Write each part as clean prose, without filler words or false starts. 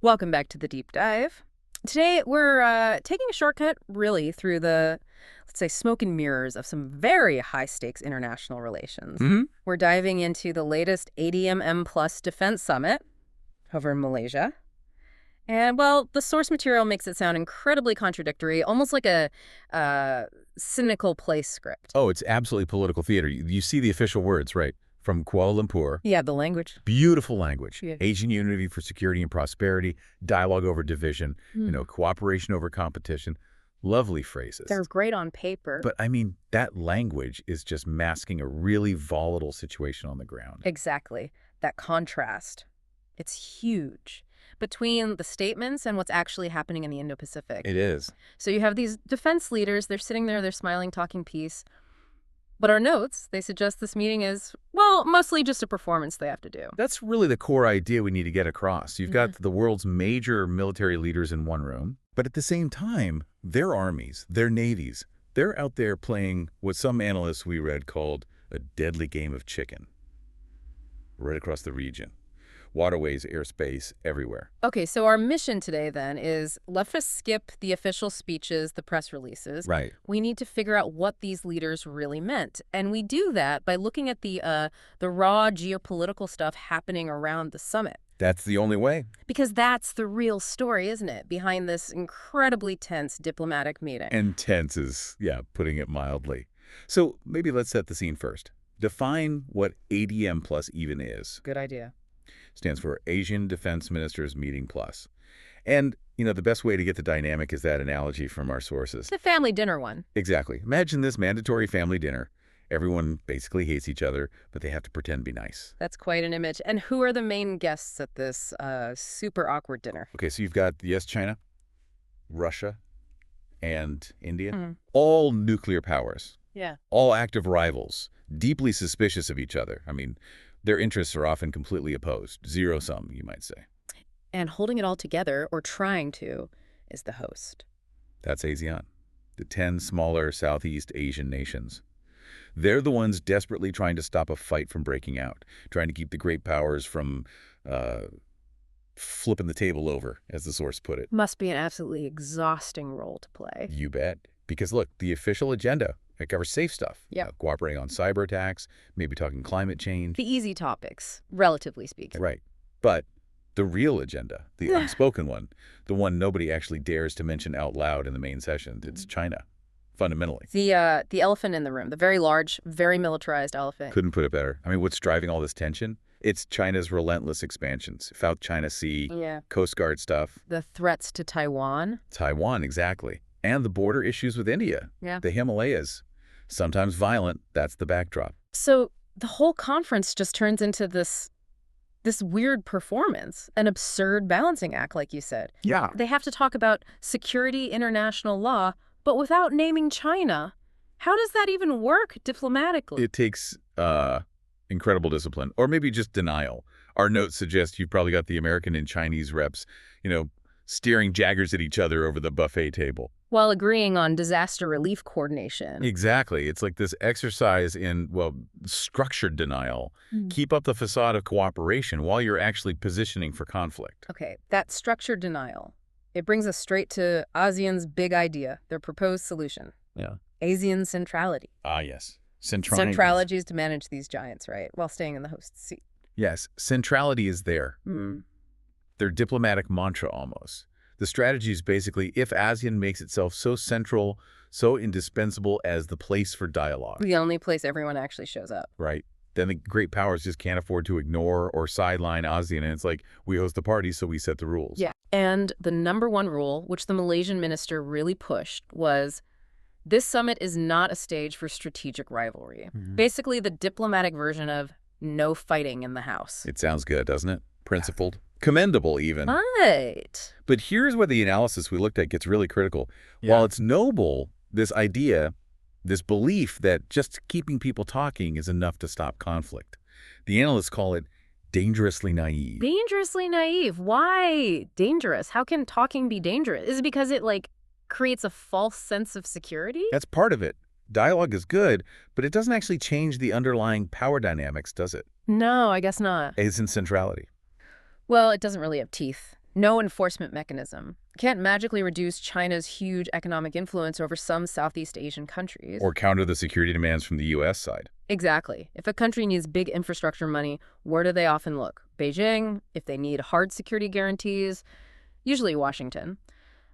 Welcome back to the Deep Dive. Today, we're taking a shortcut, really, through the, let's say, smoke and mirrors of some very high-stakes international relations. We're diving into the latest ADMM-Plus defense summit over in Malaysia. And, well, the source material makes it sound incredibly contradictory, almost like a cynical play script. Oh, it's absolutely political theater. You see the official words, right? From Kuala Lumpur. Yeah, the language. Beautiful language. Yeah. Asian unity for security and prosperity, dialogue over division, cooperation over competition. Lovely phrases. They're great on paper. But, I mean, that language is just masking a really volatile situation on the ground. Exactly. That contrast. It's huge between the statements and what's actually happening in the Indo-Pacific. It is. So you have these defense leaders, they're sitting there, they're smiling, talking peace. But our notes, they suggest this meeting is, well, mostly just a performance they have to do. That's really the core idea we need to get across. You've got the world's major military leaders in one room, but at the same time, their armies, their navies, they're out there playing what some analysts we read called a deadly game of chicken. Right across the region. Waterways, airspace, everywhere. Okay, so our mission today then is, let's just skip the official speeches, the press releases. Right. We need to figure out what these leaders really meant. And we do that by looking at the raw geopolitical stuff happening around the summit. That's the only way. Because that's the real story, isn't it, behind this incredibly tense diplomatic meeting. And tense is, putting it mildly. So maybe let's set the scene first. Define what ADM-Plus even is. Good idea. Stands for Asian Defense Ministers Meeting Plus. And, the best way to get the dynamic is that analogy from our sources. The family dinner one. Exactly. Imagine this mandatory family dinner. Everyone basically hates each other, but they have to pretend to be nice. That's quite an image. And who are the main guests at this super awkward dinner? Okay, so you've got, yes, China, Russia, and India. All nuclear powers. Yeah. All active rivals, deeply suspicious of each other. I mean, their interests are often completely opposed. Zero-sum, you might say. And holding it all together, or trying to, is the host. That's ASEAN, the 10 smaller Southeast Asian nations. They're the ones desperately trying to stop a fight from breaking out, trying to keep the great powers from flipping the table over, as the source put it. Must be an absolutely exhausting role to play. You bet. Because, look, the official agenda, it covers safe stuff. Yeah. Cooperating on cyber attacks, maybe talking climate change. The easy topics, relatively speaking. Right. But the real agenda, the unspoken one, the one nobody actually dares to mention out loud in the main session, it's China, fundamentally. The elephant in the room, the very large, very militarized elephant. Couldn't put it better. I mean, what's driving all this tension? It's China's relentless expansions. South China Sea, Coast Guard stuff. The threats to Taiwan. Taiwan, exactly. And the border issues with India. Yeah. The Himalayas. Sometimes violent, that's the backdrop. So the whole conference just turns into this weird performance, an absurd balancing act, like you said. Yeah. They have to talk about security, international law, but without naming China. How does that even work diplomatically? It takes incredible discipline, or maybe just denial. Our notes suggest you've probably got the American and Chinese reps, steering jaggers at each other over the buffet table. While agreeing on disaster relief coordination. Exactly. It's like this exercise in, structured denial. Keep up the facade of cooperation while you're actually positioning for conflict. Okay, that structured denial. It brings us straight to ASEAN's big idea, their proposed solution. Yeah. ASEAN Centrality. Ah, yes. Centrality. Centrality is to manage these giants, right? While staying in the host seat. Yes. Centrality is there. Their diplomatic mantra almost. The strategy is basically, if ASEAN makes itself so central, so indispensable as the place for dialogue. The only place everyone actually shows up. Right. Then the great powers just can't afford to ignore or sideline ASEAN. And it's like, we host the party, so we set the rules. Yeah. And the number one rule, which the Malaysian minister really pushed, was this summit is not a stage for strategic rivalry. Basically, the diplomatic version of no fighting in the house. It sounds good, doesn't it? Principled. Commendable, even. Right. But here's where the analysis we looked at gets really critical. While it's noble, this idea, this belief that just keeping people talking is enough to stop conflict, the analysts call it dangerously naive. Dangerously naive. Why dangerous? How can talking be dangerous? Is it because it, creates a false sense of security? That's part of it. Dialogue is good, but it doesn't actually change the underlying power dynamics, does it? No, I guess not. ASEAN Centrality. Well, it doesn't really have teeth. No enforcement mechanism. Can't magically reduce China's huge economic influence over some Southeast Asian countries. Or counter the security demands from the U.S. side. Exactly. If a country needs big infrastructure money, where do they often look? Beijing. If they need hard security guarantees, usually Washington.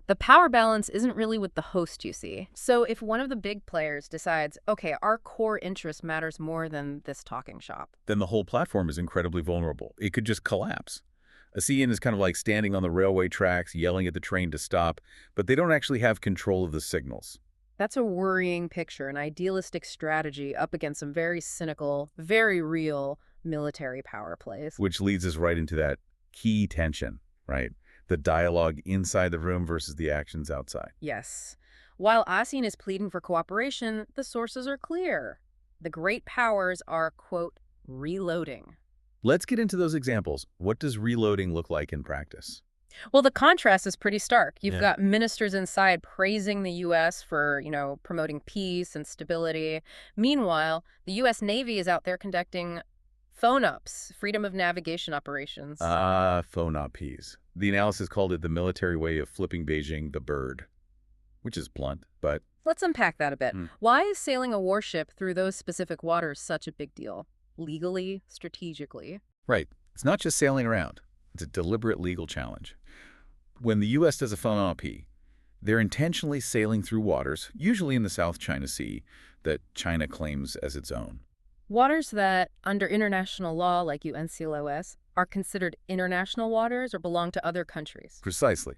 The power balance isn't really with the host, you see. So if one of the big players decides, okay, our core interest matters more than this talking shop, then the whole platform is incredibly vulnerable. It could just collapse. ASEAN is kind of like standing on the railway tracks, yelling at the train to stop, but they don't actually have control of the signals. that's a worrying picture, an idealistic strategy up against some very cynical, very real military power plays. Which leads us right into that key tension, right? The dialogue inside the room versus the actions outside. Yes. While ASEAN is pleading for cooperation, the sources are clear. The great powers are, quote, reloading. Let's get into those examples. What does reloading look like in practice? Well, the contrast is pretty stark. You've Yeah. got ministers inside praising the U.S. for, promoting peace and stability. Meanwhile, the U.S. Navy is out there conducting phone-ups, freedom of navigation operations. Phone op peas. The analysis called it the military way of flipping Beijing the bird, which is blunt, but Let's unpack that a bit. Why is sailing a warship through those specific waters such a big deal? Legally, strategically. right. It's not just sailing around. It's a deliberate legal challenge. When the U.S. does a phone op, they're intentionally sailing through waters, usually in the South China Sea, that China claims as its own. Waters that, under international law like UNCLOS, are considered international waters or belong to other countries. Precisely.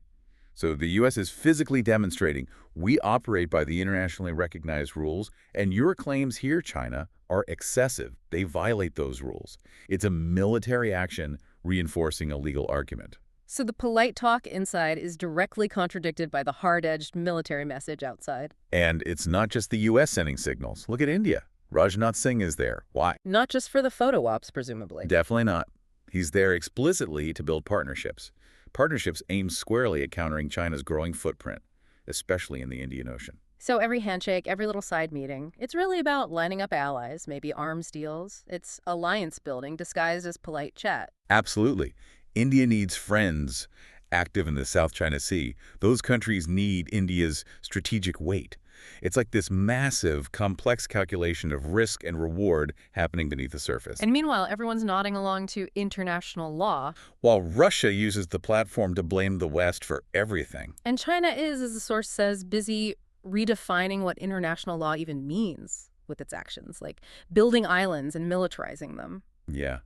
So the U.S. is physically demonstrating we operate by the internationally recognized rules, and your claims here, China, are excessive. They violate those rules. It's a military action reinforcing a legal argument. So the polite talk inside is directly contradicted by the hard-edged military message outside. And it's not just the U.S. sending signals. Look at India. Rajnath Singh is there. Why? Not just for the photo ops, presumably. Definitely not. He's there explicitly to build partnerships. Partnerships aimed squarely at countering China's growing footprint, especially in the Indian Ocean. So every handshake, every little side meeting, it's really about lining up allies, maybe arms deals. It's alliance building disguised as polite chat. Absolutely. India needs friends active in the South China Sea. Those countries need India's strategic weight. It's like this massive, complex calculation of risk and reward happening beneath the surface. And meanwhile, everyone's nodding along to international law. While Russia uses the platform to blame the West for everything. And China is, as the source says, busy redefining what international law even means with its actions, like building islands and militarizing them. Yeah.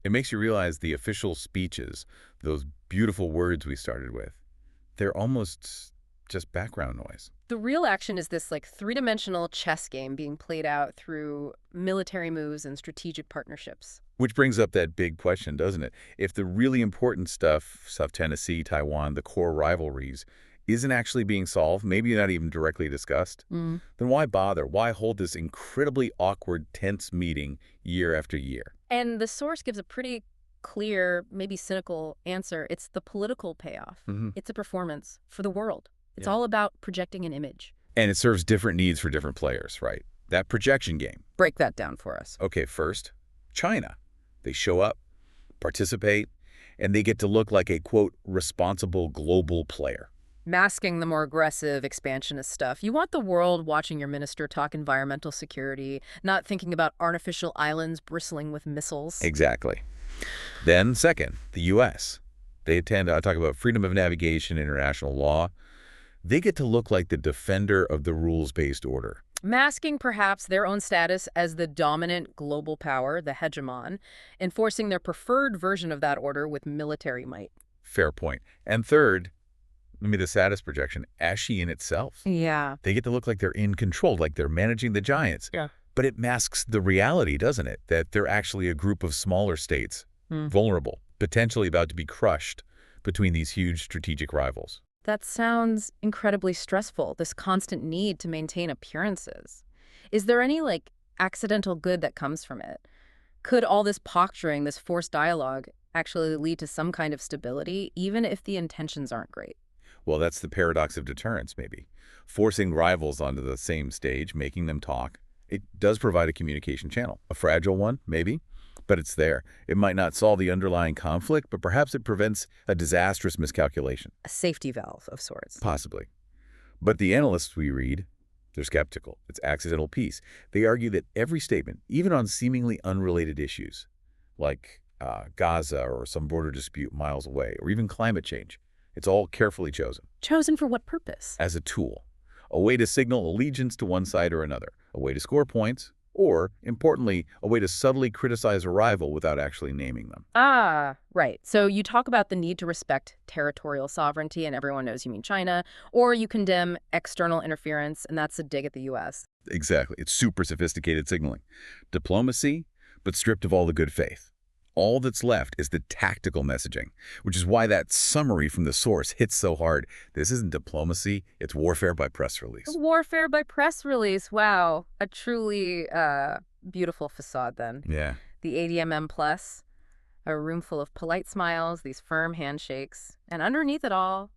It makes you realize the official speeches, those beautiful words we started with, they're almost just background noise. The real action is this three-dimensional chess game being played out through military moves and strategic partnerships. Which brings up that big question, doesn't it? If the really important stuff, South Tennessee, Taiwan, the core rivalries, isn't actually being solved, maybe not even directly discussed, then why bother? Why hold this incredibly awkward, tense meeting year after year? And the source gives a pretty clear, maybe cynical answer. It's the political payoff. It's a performance for the world. It's all about projecting an image. And it serves different needs for different players, right? That projection game. Break that down for us. Okay, first, China. They show up, participate, and they get to look like a, quote, responsible global player. Masking the more aggressive, expansionist stuff. You want the world watching your minister talk environmental security, not thinking about artificial islands bristling with missiles. Exactly. Then, second, the U.S. They tend to talk about freedom of navigation, international law. They get to look like the defender of the rules-based order. Masking perhaps their own status as the dominant global power, the hegemon, enforcing their preferred version of that order with military might. Fair point. And third, maybe the saddest projection, ASEAN itself. Yeah. They get to look like they're in control, like they're managing the giants. Yeah. But it masks the reality, doesn't it? That they're actually a group of smaller states, vulnerable, potentially about to be crushed between these huge strategic rivals. That sounds incredibly stressful, this constant need to maintain appearances. Is there any, accidental good that comes from it? Could all this posturing, this forced dialogue, actually lead to some kind of stability, even if the intentions aren't great? Well, that's the paradox of deterrence, maybe. Forcing rivals onto the same stage, making them talk, it does provide a communication channel. A fragile one, maybe, But it's there. It might not solve the underlying conflict, but perhaps it prevents a disastrous miscalculation. A safety valve of sorts. Possibly. But the analysts we read, they're skeptical. It's accidental peace. They argue that every statement, even on seemingly unrelated issues, like Gaza or some border dispute miles away, or even climate change, it's all carefully chosen. Chosen for what purpose? As a tool. A way to signal allegiance to one side or another. A way to score points. Or, importantly, a way to subtly criticize a rival without actually naming them. Ah, right. So you talk about the need to respect territorial sovereignty, and everyone knows you mean China, or you condemn external interference, and that's a dig at the U.S. Exactly. It's super sophisticated signaling. Diplomacy, but stripped of all the good faith. All that's left is the tactical messaging, which is why that summary from the source hits so hard. This isn't diplomacy, it's warfare by press release. Warfare by press release. Wow. A truly beautiful facade then. Yeah. The ADMM-Plus, a room full of polite smiles, these firm handshakes, and underneath it all,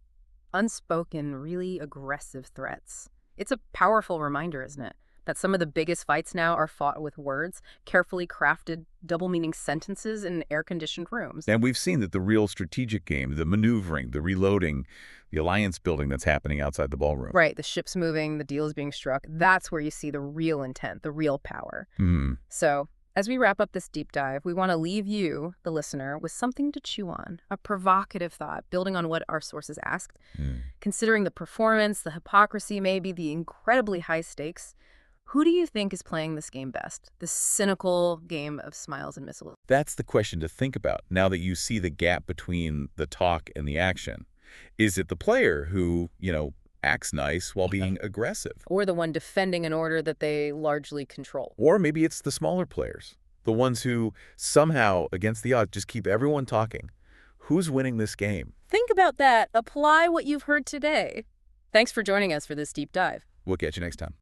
unspoken, really aggressive threats. It's a powerful reminder, isn't it? That some of the biggest fights now are fought with words, carefully crafted, double-meaning sentences in air-conditioned rooms. And we've seen that the real strategic game, the maneuvering, the reloading, the alliance building that's happening outside the ballroom. Right, the ship's moving, the deal's being struck. That's where you see the real intent, the real power. So, as we wrap up this deep dive, we want to leave you, the listener, with something to chew on, a provocative thought, building on what our sources asked. Considering the performance, the hypocrisy, maybe the incredibly high stakes, who do you think is playing this game best? This cynical game of smiles and missiles? That's the question to think about now that you see the gap between the talk and the action. Is it the player who, acts nice while being aggressive? Or the one defending an order that they largely control? Or maybe it's the smaller players, the ones who somehow, against the odds, just keep everyone talking. Who's winning this game? Think about that. Apply what you've heard today. Thanks for joining us for this deep dive. We'll catch you next time.